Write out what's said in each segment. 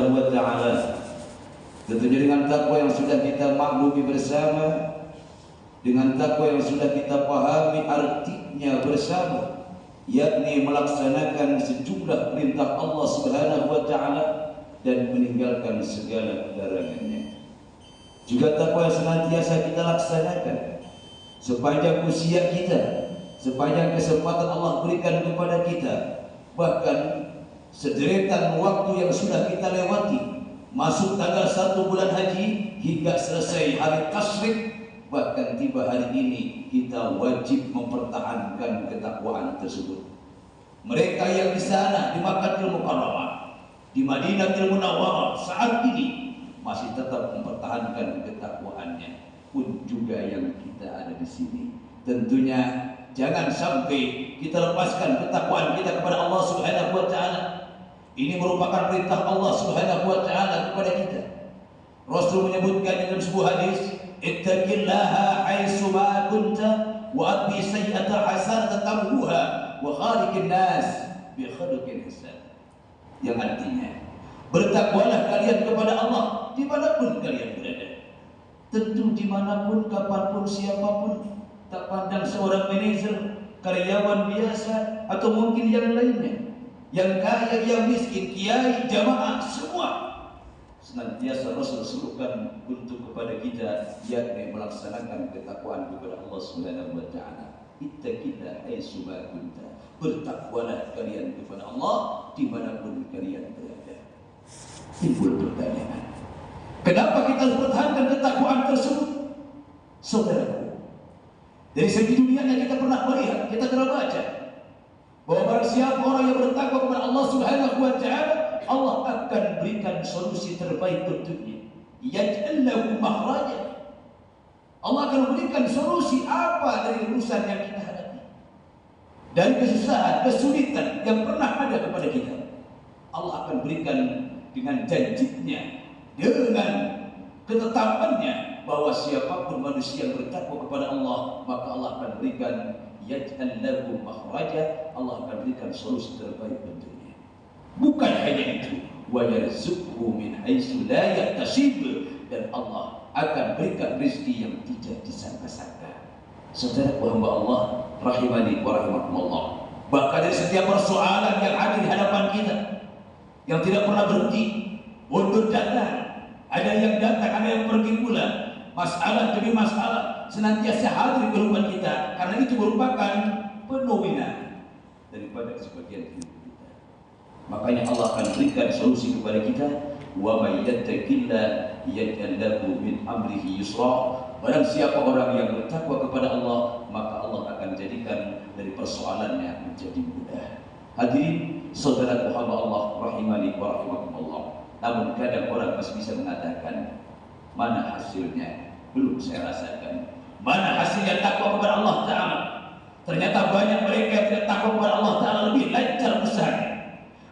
Subhanahu wa taala. Tentunya dengan takwa yang sudah kita maklumi bersama, dengan takwa yang sudah kita pahami artinya bersama, yakni melaksanakan sejumlah perintah Allah Subhanahu wa taala dan meninggalkan segala larangannya. Juga takwa yang senantiasa kita laksanakan sepanjang usia kita, sepanjang kesempatan Allah berikan kepada kita, bahkan sederetan waktu yang sudah kita lewati, masuk tanggal 1 bulan haji hingga selesai hari tasyrik, bahkan tiba hari ini kita wajib mempertahankan ketakwaan tersebut. Mereka yang di sana di Makkahul Mukarramah, di Madinatul Munawwarah saat ini masih tetap mempertahankan ketakwaannya, pun juga yang kita ada di sini. Tentunya jangan sampai kita lepaskan ketakwaan kita kepada Allah Subhanahu wa taala. Ini merupakan perintah Allah Subhanahu wa taala kepada kita. Rasul menyebutkan dalam sebuah hadis, "Ittaqillaha haitsu ma kunta wa atbi sayyi'ata hasanatan tamhuha wa khaliqin nas bi khuluqin hasan." Yang artinya, bertakwalah kalian kepada Allah dimanapun kalian berada. Tentu dimanapun, kapanpun, siapapun, tak pandang seorang manajer, karyawan biasa, atau mungkin yang lainnya, yang kaya, yang miskin, kiai, jamaah, semua senantiasa Rasul suruhkan untuk kepada kita, yakni melaksanakan ketakwaan kepada Allah Subhanahu wa taala. Ittaqillah haitsu ma kunta. Bertakwalah kalian kepada Allah dimanapun kalian berada. Timbul pertanyaan, kenapa kita harus pertahankan ketakwaan tersebut? Saudaraku, dari segi dunianya kita pernah melihat, kita pernah baca bahwa barang siapa orang yang bertakwa kepada Allah Subhanahu wa taala, Allah akan berikan solusi terbaik untuknya. Yaj'al lahu makhraja. Allah akan memberikan solusi apa dari urusan yang kita hadapi, dari kesusahan, kesulitan yang pernah ada kepada kita. Allah akan berikan dengan janjinya, dengan ketetapannya, bahwa siapapun manusia yang bertakwa kepada Allah, maka Allah akan berikan yaj'al lahu makhraja. Allah akan berikan solusi terbaik untuknya. Bukan hanya itu, wa yarzuqhu min haitsu la yahtasib, dan Allah akan berikan rezeki yang tidak disangka-sangka. Saudara hamba Allah rahimani wa rahimakumullah, bahkan dari setiap persoalan yang ada di hadapan kita, yang tidak pernah berhenti, mundur datang, ada yang datang, ada yang pergi pula, masalah demi masalah senantiasa hadir di kehidupan kita, karena itu merupakan fenomena daripada sebagian hidup kita. Makanya Allah akan berikan solusi kepada kita. Wa may yattaqillah yaj'al lahu min amrihi yusra. Barang siapa orang yang bertakwa kepada Allah, maka Allah akan jadikan dari persoalannya menjadi mudah. Hadirin saudara hamba Allah rahimani wa rahimakumullah. Namun kadang orang masih bisa mengatakan, mana hasilnya? Belum saya rasakan. Mana hasilnya takwa kepada Allah Ta'ala? Ternyata banyak mereka yang tidak takwa kepada Allah Ta'ala lebih lancar usahanya.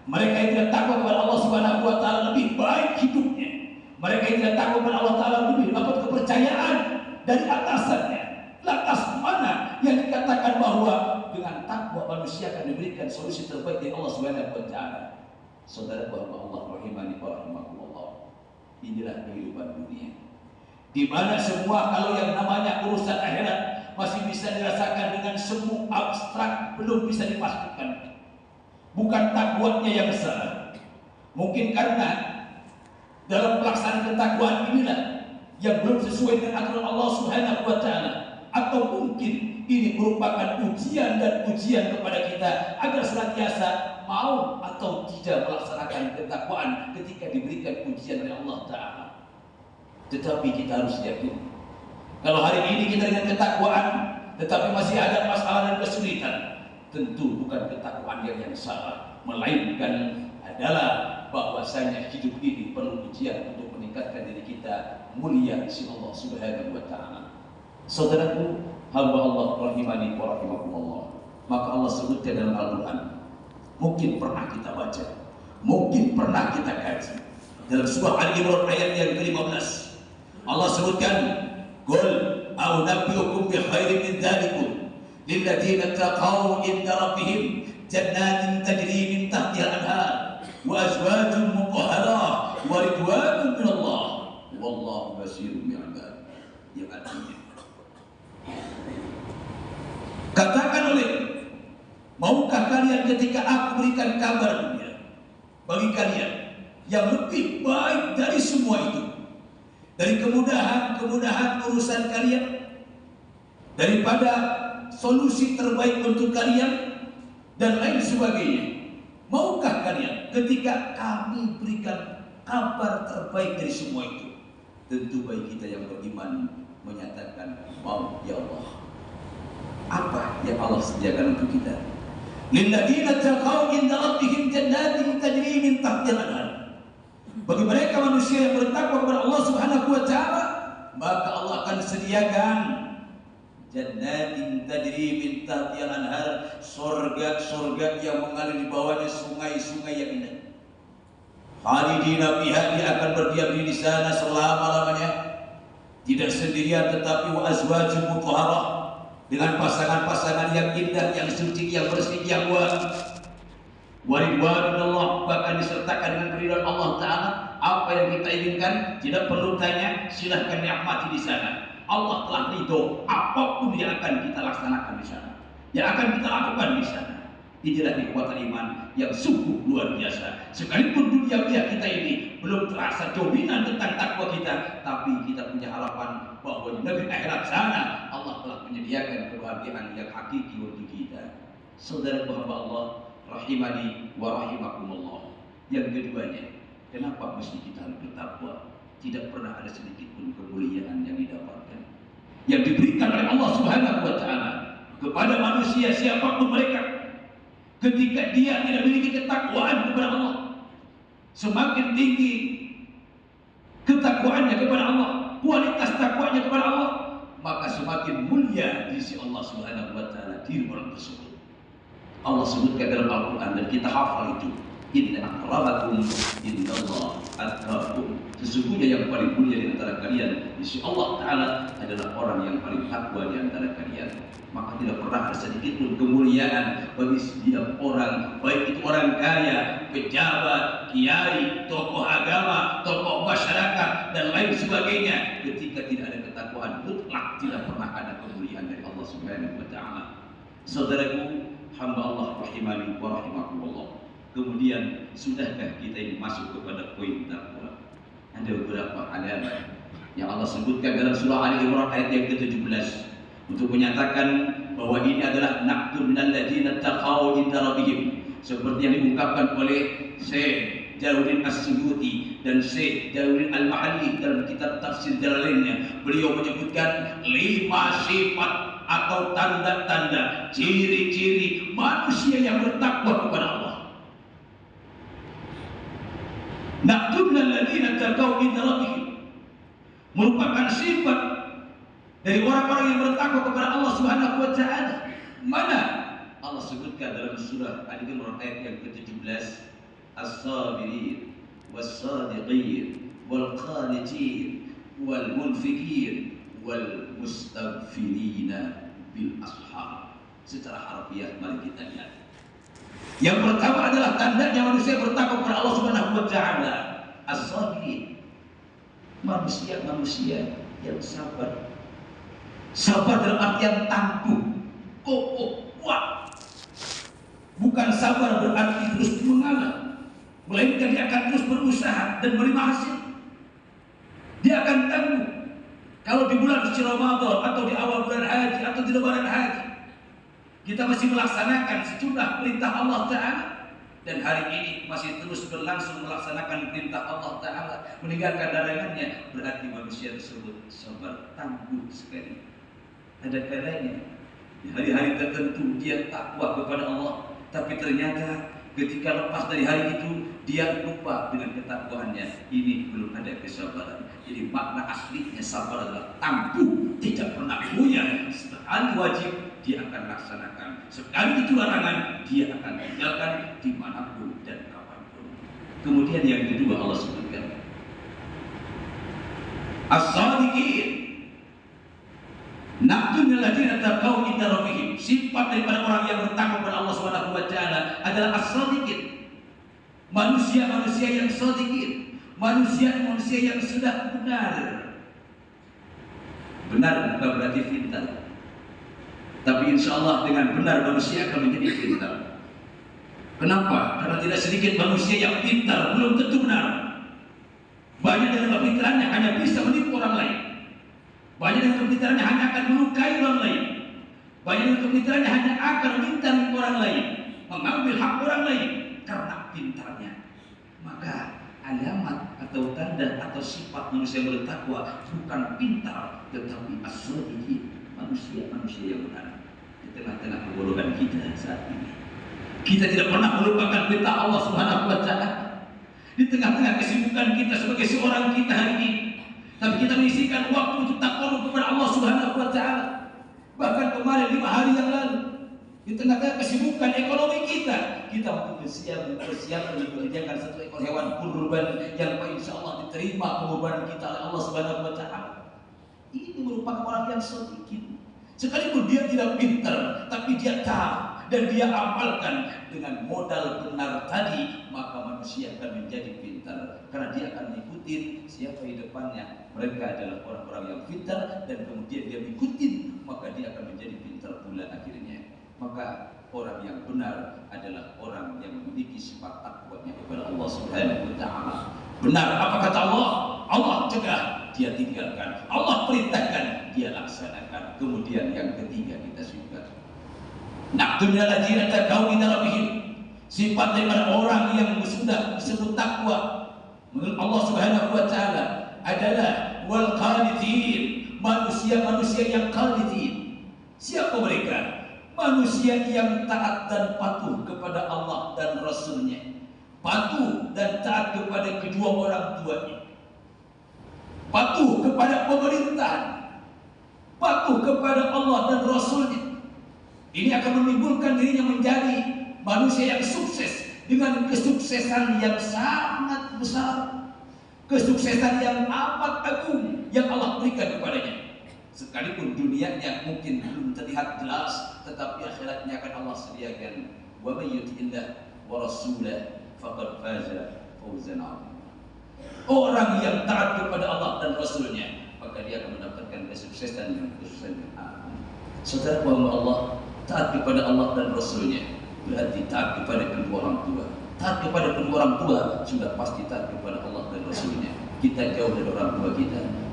Mereka yang tidak takwa kepada Allah Subhanahu wa taala lebih baik hidupnya. Mereka yang tidak takwa kepada Allah Ta'ala lebih dapat kepercayaan dari atasannya. Lantas mana yang dikatakan bahwa dengan takwa manusia akan diberikan solusi terbaik dari Allah Subhanahu wa taala? Saudara hamba Allah rahimani wa rahimakumullah. Inilah kehidupan dunia, di mana semua kalau yang namanya urusan akhirat masih bisa dirasakan dengan semu abstrak, belum bisa dipastikan. Bukan takwanya yang salah, mungkin karena dalam pelaksanaan ketakwaan inilah yang belum sesuai dengan aturan Allah Subhanahu wa taala, atau mungkin ini merupakan ujian dan ujian kepada kita agar senantiasa mau atau tidak melaksanakan ketakwaan ketika diberikan ujian oleh Allah Ta'ala. Tetapi kita harus yakin, kalau hari ini kita dengan ketakwaan tetapi masih ada masalah dan kesulitan, tentu bukan ketakwaan yang salah, melainkan adalah bahwasanya hidup ini perlu ujian untuk meningkatkan diri kita mulia di sisi Allah Subhanahu wa taala. Saudaraku, hamba Allah rahimani wa rahimakumullah, maka Allah sebutkan dalam Al-Qur'an, mungkin pernah kita baca, mungkin pernah kita kaji, dalam surah Al-Imran ayat yang ke-15 Allah sebutkan, qul a'unabbiukum bi khairin min dzalikum lilladzina taqaw inda rabbihim jannatin tajri min tahtiha al-anhar wa azwajun mutahharah wa wallahu basirun bil ibad. Yang artinya katakan oleh, maukah kalian ketika aku berikan kabar dunia bagi kalian yang lebih baik dari semua itu, dari kemudahan urusan kalian, daripada solusi terbaik untuk kalian dan lain sebagainya. Maukah kalian ketika kami berikan kabar terbaik dari semua itu? Tentu bagi kita yang beriman menyatakan, mau ya Allah. Apa yang Allah sediakan untuk kita? Lilladzina taqaw inda rabbihim jannatin tajri min tahtiha al-anhar. Bagi mereka manusia yang bertakwa kepada Allah Subhanahu wa taala, maka Allah akan sediakan jannatin tajri min tahtiha al-anhar, surga yang mengalir di bawahnya sungai-sungai yang indah. Khalidina fiha, dia akan berdiam di sana selama-lamanya, tidak sendirian tetapi wa azwajun mutahharah, dengan pasangan-pasangan yang indah, yang suci, yang bersih, yang wangi. Waridwanullah, bahkan disertakan dengan keridhaan Allah Ta'ala. Apa yang kita inginkan tidak perlu tanya, silahkan nikmati di sana. Allah telah ridho apapun yang akan kita laksanakan di sana, yang akan kita lakukan di sana. Inilah kekuatan iman yang sungguh luar biasa. Sekalipun dunia kita ini belum terasa dominan tentang takwa kita, tapi kita punya harapan bahwa di negeri akhirat sana Allah telah menyediakan kebahagiaan yang hakiki untuk kita. Saudara hamba Allah rahimani wa rahimakumullah. Yang keduanya, kenapa mesti kita harus bertakwa? Tidak pernah ada sedikit pun kemuliaan yang didapatkan, yang diberikan oleh Allah Subhanahu wa taala kepada manusia siapapun mereka. Ketika dia tidak memiliki ketakwaan kepada Allah, semakin tinggi ketakwaannya kepada Allah, kualitas takwanya kepada Allah, maka semakin mulia di sisi Allah Subhanahu wa taala diri orang tersebut. Allah sebutkan dalam Al-Qur'an dan kita hafal itu, inna akramakum indallah atqakum. Sesungguhnya yang paling mulia di antara kalian di sisi Allah taala adalah orang yang paling takwa di antara kalian. Maka tidak pernah ada sedikit pun kemuliaan bagi setiap orang, baik itu orang kaya, pejabat, kiai, tokoh agama, tokoh masyarakat dan lain sebagainya, ketika tidak ada ketakwaan mutlak tidak pernah ada kemuliaan dari Allah Subhanahu wa taala. Saudaraku, hamba Allah rahimani wa rahimakumullah. Kemudian sudahkah kita ini masuk kepada poin takwa? Ada beberapa alamat yang Allah sebutkan dalam surah Ali Imran ayat yang ke-17 untuk menyatakan bahwa ini adalah naqtul minal ladzina taqaw inda rabbihim, seperti yang diungkapkan oleh Syekh Jalaluddin As-Suyuti dan Syekh Jalaluddin Al-Mahalli dalam kitab tafsir Jalalainnya. Beliau menyebutkan 5 sifat atau tanda-tanda, ciri-ciri manusia yang bertakwa kepada Allah. Naqtul minal ladzina taqaw inda rabbihim merupakan sifat dari orang-orang yang bertakwa kepada Allah Subhanahu wa taala. Mana Allah sebutkan dalam surah Ali Imran ayat yang ke-17, as-sabirin was-sadiqin wal-qanitin wal-munfiqin wal-mustaghfirina bil ashar. Secara harfiah mari kita lihat. Yang pertama adalah tandanya manusia bertakwa kepada Allah Subhanahu wa taala, as-sabirin. Manusia yang sabar. Sabar dalam artian tangguh, kokoh, kuat. Bukan sabar berarti terus mengalah, melainkan dia akan terus berusaha dan menerima hasil. Dia akan tangguh. Kalau di bulan suci Ramadan atau di awal bulan haji atau di lebaran haji, kita masih melaksanakan sejumlah perintah Allah Ta'ala, dan hari ini masih terus berlangsung melaksanakan perintah Allah Ta'ala, meninggalkan larangannya, berarti manusia tersebut sabar, tangguh sekali. Ada kalanya di hari-hari tertentu dia takwa kepada Allah, tapi ternyata ketika lepas dari hari itu dia lupa dengan ketakwaannya. Ini belum ada kesabaran. Jadi makna aslinya sabar adalah tangguh, tidak pernah goyah. Sekali wajib dia akan laksanakan, sekali itu larangan dia akan tinggalkan dimanapun dan kapanpun. Kemudian yang kedua Allah sebutkan as-sadiqin. Naqtul ladzina taqaw inda rabbihim. Sifat daripada orang yang bertakwa kepada Allah Subhanahu wa taala adalah as-sadiqin. Manusia-manusia yang sadiqin, manusia yang sudah benar Benar bukan berarti pintar, tapi insya Allah dengan benar manusia akan menjadi pintar. Kenapa? Karena tidak sedikit manusia yang pintar belum tentu benar. Banyak dengan kepintarannya hanya bisa menipu orang lain. Banyak dengan kepintarannya hanya akan melukai orang lain. Banyak dengan kepintarannya hanya akan minta orang lain, mengambil hak orang lain karena pintarnya. Maka alamat atau tanda atau sifat manusia yang bertakwa bukan pintar, tetapi as-shadiqin, manusia yang benar. Di tengah-tengah kebodohan kita saat ini, kita tidak pernah melupakan perintah Allah Subhanahu wa Ta'ala. Di tengah-tengah kesibukan kita sebagai seorang kita hari ini, tapi kita menyisihkan waktu untuk takarub kepada Allah Subhanahu wa Ta'ala. Bahkan kemarin 5 hari yang lalu, di tengah-tengah kesibukan ekonomi kita untuk bersiap mengerjakan satu ekor hewan kurban yang insya Allah diterima pengorbanan kita oleh Allah Subhanahu wa Ta'ala. Ini merupakan orang yang sedikit. Sekalipun dia tidak pintar, tapi dia tahu dan dia amalkan dengan modal benar tadi, maka manusia akan menjadi pintar karena dia akan mengikuti siapa di depannya. Mereka adalah orang-orang yang pintar dan kemudian dia mengikuti, maka dia akan menjadi pintar pula akhirnya. Maka orang yang benar adalah orang yang memiliki sifat takwanya kepada Allah Subhanahu wa Ta'ala. Benar apa kata Allah? Allah cegah, dia tinggalkan. Allah perintahkan, dia laksanakan. Kemudian yang ketiga kita sebutkan, naqtul ladzina taqaw inda rabbihim, sifat daripada orang yang sudah disebut takwa menurut Allah Subhanahu wa Ta'ala adalah wal qanitin, manusia-manusia yang qanitin. Siapa mereka? Manusia yang taat dan patuh kepada Allah dan Rasulnya, patuh dan taat kepada kedua orang tuanya, patuh kepada pemerintahan, patuh kepada Allah dan Rasulnya. Ini akan menimbulkan dirinya menjadi manusia yang sukses dengan kesuksesan yang sangat besar, kesuksesan yang amat agung yang Allah berikan kepadanya. Sekalipun dunianya mungkin belum terlihat jelas, tetapi akhiratnya akan Allah sediakan. Wa may yuti'illah wa rasulahu faqad faza fawzan 'azima. Orang yang taat kepada Allah dan Rasulnya, maka dia akan mendapatkan kesuksesan yang agung. Saudara hamba Allah, taat kepada Allah dan Rasulnya berarti taat kepada kedua orang tua. Taat kepada kedua orang tua sudah pasti taat kepada Allah dan Rasulnya. Kita jauh dari orang tua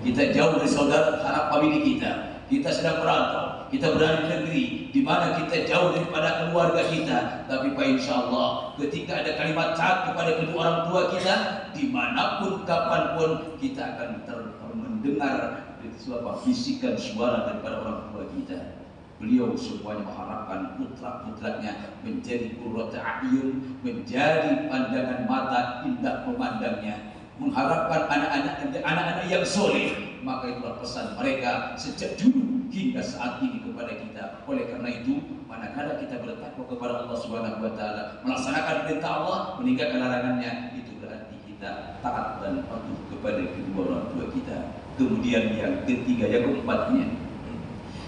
kita jauh dari saudara sanak famili kita sedang merantau, kita berada di negeri di mana kita jauh daripada keluarga kita. Tapi Pak, insya Allah ketika ada kalimat taat kepada kedua orang tua kita, dimanapun kapanpun kita akan mendengar bisikan suara daripada orang tua kita. Beliau semuanya mengharapkan putra-putranya menjadi qurratu a'yun, menjadi pandangan mata indah memandangnya, mengharapkan anak-anak yang soleh. Maka itulah pesan mereka sejak dulu hingga saat ini kepada kita. Oleh karena itu, manakala kita bertakwa kepada Allah Subhanahu wa Ta'ala, melaksanakan perintah Allah, meninggalkan larangannya, itu berarti kita taat dan patuh kepada kedua orang tua kita. Kemudian yang ketiga, yang keempatnya,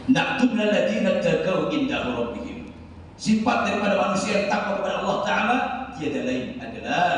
naqtul ladzina taqaw inda rabbihim, sifat daripada manusia yang takwa kepada Allah Ta'ala tiada lain adalah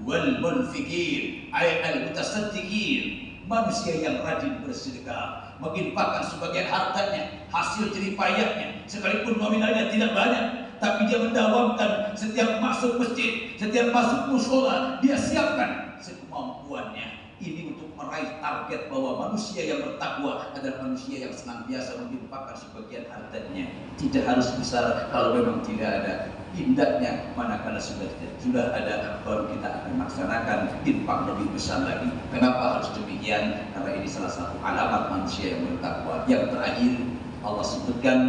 wal munfiqin, ay al mutasaddiqin, manusia yang rajin bersedekah, menginfakkan sebagian hartanya, hasil jerih payahnya, sekalipun nominalnya tidak banyak, tapi dia mendawamkan setiap masuk masjid, setiap masuk mushola, dia siapkan sekemampuannya. Ini untuk meraih target bahwa manusia yang bertakwa adalah manusia yang senantiasa menginfakkan sebagian hartanya. Tidak harus besar, kalau memang tidak ada, indahnya manakala sudah ada, baru kita akan laksanakan infak lebih besar lagi. Kenapa harus demikian? Karena ini salah satu alamat manusia yang bertakwa. Yang terakhir Allah sebutkan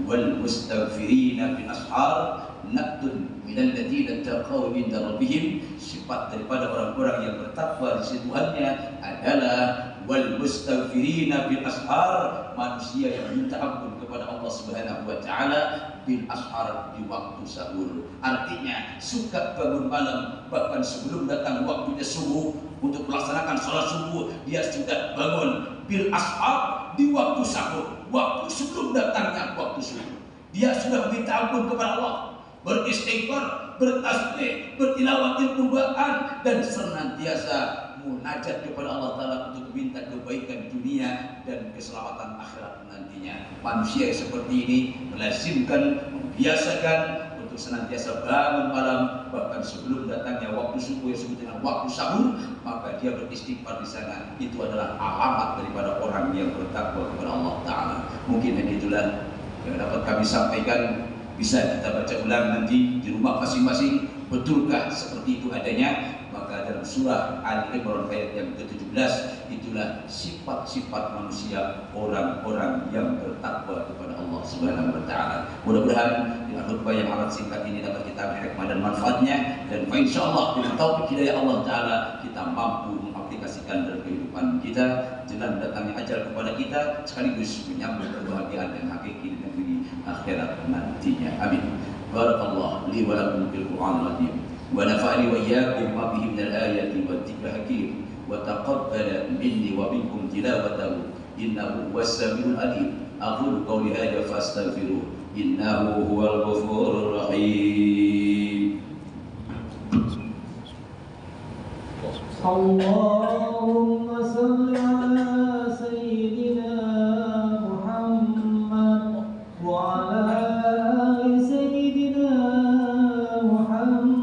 wal mustaghfirina bil ashar, naqtun minal ladzina taqaw inda rabbihim, sifat daripada orang-orang yang bertakwa di sisi Tuhannya adalah wal mustaghfirina bil ashar, manusia yang minta ampun kepada Allah Subhanahu wa Ta'ala bil ashar, di waktu sahur. Artinya suka bangun malam, bahkan sebelum datang waktunya subuh untuk melaksanakan sholat subuh, dia sudah bangun bil ashar, di waktu sahur, waktu sebelum datangnya waktu subuh. Dia sudah minta ampun kepada Allah, beristighfar, bertasbih, bertilawatil Quran, dan senantiasa munajat kepada Allah Ta'ala untuk minta kebaikan dunia dan keselamatan akhirat nantinya. Manusia yang seperti ini melazimkan, membiasakan untuk senantiasa bangun malam, bahkan sebelum datangnya waktu subuh yang disebut dengan waktu sahur, maka dia beristighfar di sana. Itu adalah alamat daripada orang yang bertakwa kepada Allah Ta'ala. Mungkin itulah yang dapat kami sampaikan. Bisa kita baca ulang nanti di rumah masing-masing. Betulkah seperti itu adanya? Maka dalam surah Al-Imran ayat yang ke-17, itulah sifat-sifat manusia orang-orang yang bertakwa kepada Allah Subhanahu wa Ta'ala. Mudah-mudahan dengan khutbah yang amat singkat ini dapat kita ambil hikmah dan manfaatnya, dan insyaallah dengan taufik hidayah Allah Ta'ala kita mampu mengaplikasikan dalam kehidupan kita jelang datangnya ajal kepada kita, sekaligus menyambut kebahagiaan dan hakiki di negeri akhirat nantinya. Amin. Barakallahu li wa lakum fil Qur'anil azim wa nafa'ani wa iyyakum ma fihi minal ayati wat dzikril hakim wa taqabbala minni wa minkum tilawatahu innahu huwas samiul alim. Aqulu qawli hadza fastaghfiruh innahu huwal ghafurur rahim. Allahumma salli ala sayyidina Muhammad wa ala ali sayyidina Muhammad.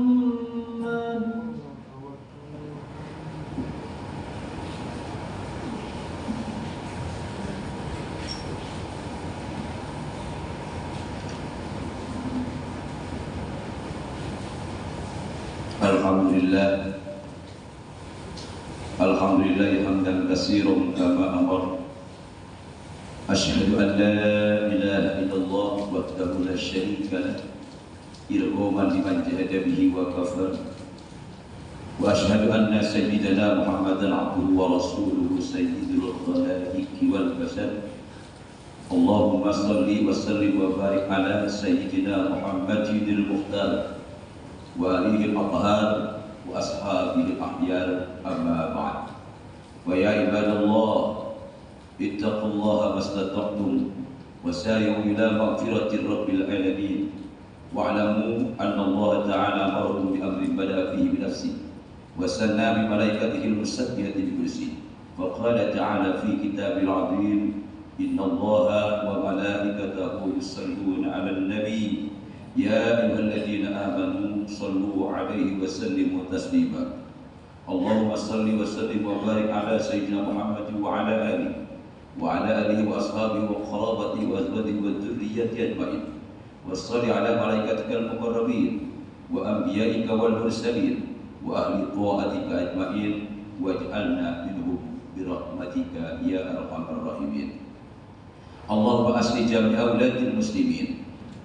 Alhamdulillah, alhamdulillah hamdan katsiran kama amar. Asyhadu an la ilaha illallah wahdahu la syarika lah irghaman liman jahada bihi wa kafar. Wa asyhadu anna sayyidana Muhammadan abduhu wa rasuluhu sayyidul khalaiqi wal bashar. Allahumma salli wa sallim wa barik ala sayyidina Muhammadin al-mukhtar wa alihi al-athhar wa ashabihi al-ahyar, amma ba'd. Wa ya ibadallah ittaqullaha mastata'tum wa sari'u ila maghfiratir rabbil alamin wa'lamu anna Allah ta'ala amarakum bi amrin bada'a fihi bi nafsihi wa sanna bi malaikatihi al-musabbihati bi kursihi. Fa qala ta'ala fi kitabil 'azim inna Allaha wa malaikatahu yusalluna 'alan nabiy ya ayyuhalladzina amanu sallu 'alaihi wa sallimu taslima. Allahumma salli wa sallim wa barik ala sayyidina Muhammad wa ala alihi wa ala alihi wa ashabihi wa qarabatihi wa azwajihi wa dhurriyyatihi ajma'in. Wa salli ala malaikatikal muqarrabin wa anbiya'ika wal mursalin wa ahli ta'atika ajma'in waj'alna minhum bi rahmatika ya arhamar rahimin. Allahumma asli jami' auladil muslimin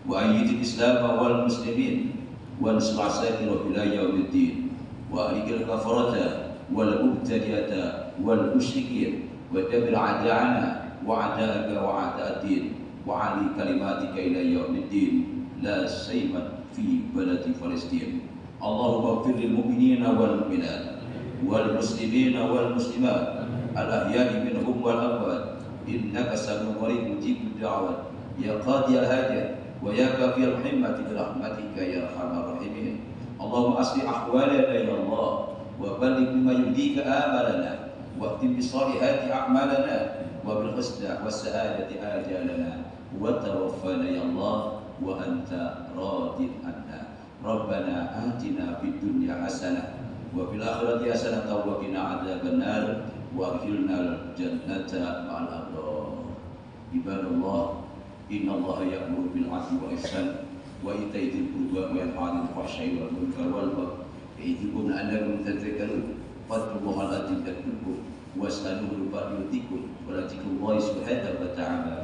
wa ayyidil islam wal muslimin wa ansur asakirah ila yaumiddin wa alikil kafarata wal mubtadi'ata wal musyrikin wa dabir a'da'ana wa a'da'aka wa a'da'addin wa ali kalimatika ila yaumiddin la sayman fi baladi Palestin. Allahumma ighfir lil mu'minina wal mu'minat wal muslimina wal muslimat al ahya'i minhum wal amwat innaka sami'un qarib mujibud da'wat ya qadiyal hajat wa ya kafiyal himmati bi rahmatika ya arhamar rahimin. Allahumma asli ahwalana ya Allah wa balligh bima yurdika amalana wa akhtim bi salihati a'malana wa bil husna was sa'adati ajalana wa tawaffana ya Allah wa anta radin anna. Rabbana atina fid dunya hasanah wa fil akhirati hasanah wa qina adzabannar wa adkhilnal jannata ma'al abrar. Ibadallah, inna Allah ya'muru bil 'adli wal ihsan wa ita'i dzil qurba wa yanha 'anil fahsya'i wal munkari wal baghi ya'idukum la'allakum tadhakkarun. Fadhkurullaha al-'azim yadhkurkum was'aluhu yu'tikum wa la dzikrullahi subhanahu wa ta'ala